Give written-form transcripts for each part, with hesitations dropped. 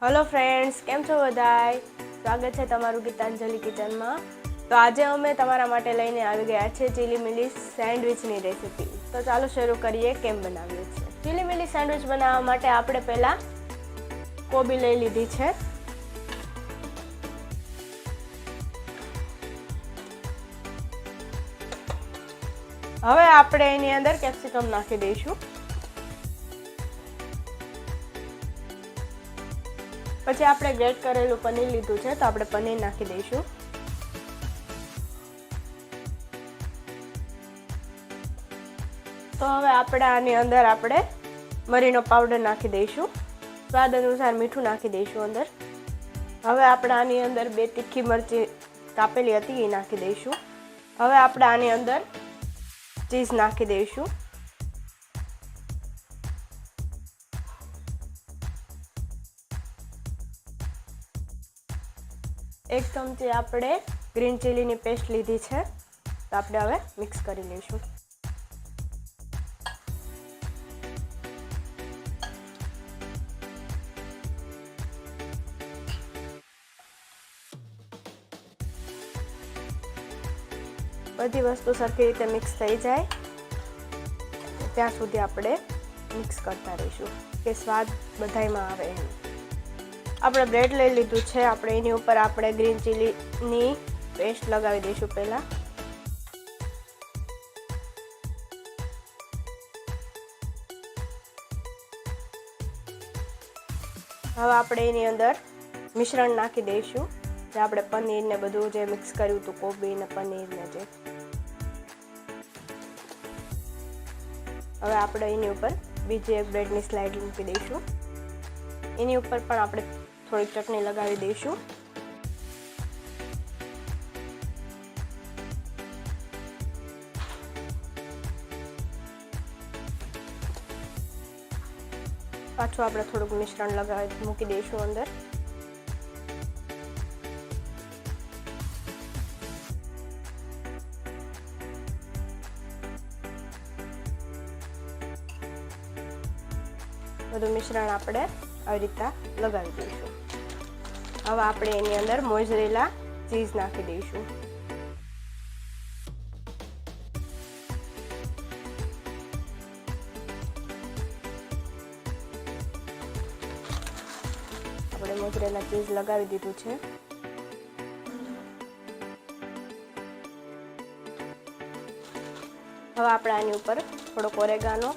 Hello friends, केम छो बधाय? स्वागत है तमारू गीतांजलि किचन में। तो आज अमे तमारा माटे लईने आवी गया छे चीली मिली सेन्डविच नी रेसिपी। तो चालो शुरू करिए केम बनावीए छे। चीली मिली सेन्डविच बनाववा माटे आपणे पहेला कोबी लई लीधी छे। हवे आपणे एनी अंदर केप्सिकम नाखी दईशुं। પછી આપણે ગ્રેટ કરેલું પનીર લીધું છે, તો આપણે પનીર નાખી દઈશું। તો હવે આપણે આની અંદર આપણે મરીનો પાવડર નાખી દઈશું। સ્વાદ અનુસાર મીઠું નાખી દઈશું અંદર। હવે આપણે આની અંદર 2 તીખી મરચી કાપેલી હતી એ નાખી દઈશું। હવે આપણે આની અંદર ચીઝ નાખી દઈશું। एक चमची આપણે ग्रीन चिली ની પેસ્ટ લીધી છે, તો આપણે હવે મિક્સ કરી લઈશું। બધી વસ્તુ સરખી રીતે મિક્સ થઈ જાય ત્યાં સુધી આપણે મિક્સ કરતા રહીશું કે સ્વાદ બધાયમાં આવે એમ। આપણે બ્રેડ લઈ લીધું છે, આપણે એની ઉપર આપણે ગ્રીન ચીલીની પેસ્ટ લગાવી દઈશું પહેલા। હવે આપણે એની અંદર મિશ્રણ નાખી દઈશું, જે આપણે પનીર ને બધું જે મિક્સ કર્યું હતું, કોબી ને પનીર ને જે। હવે આપણે એની ઉપર બીજી એક બ્રેડની સ્લાઇડ મૂકી દઈશું। એની ઉપર પણ આપણે થોડી ચટણી લગાવી દઈશું। પાછું આપણે થોડુંક મિશ્રણ લગાવી મૂકી દઈશું અંદર। બધું મિશ્રણ આપણે આવી રીતના લગાવી દઈશું। હવે આપણે એની અંદર મોઝરેલા ચીઝ નાખી દઈશું। આપણે મોઝરેલા ચીઝ લગાવી દીધું છે। હવે આપણે આની ઉપર થોડોક ઓરેગાનો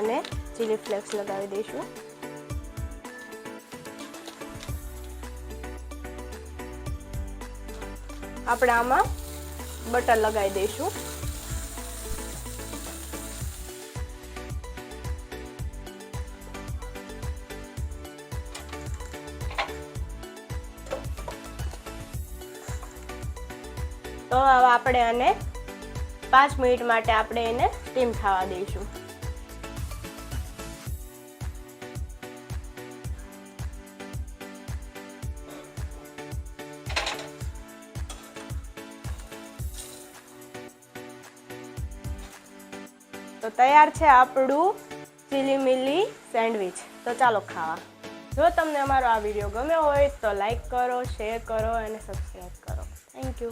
અને ચીલી ફ્લેક્સ લગાવી દઈશું। આપણે આમાં બટર લગાવી દઈશું। તો હવે આપણે આને 5 મિનિટ માટે આપણે એને સ્ટીમ થવા દઈશું। तो तैयार है आपणु चीली मिली सेन्डविच। तो चलो खावा। जो तमने अमारो आ विडियो गम्यो होय तो लाइक करो, शेर करो और सब्सक्राइब करो। Thank you.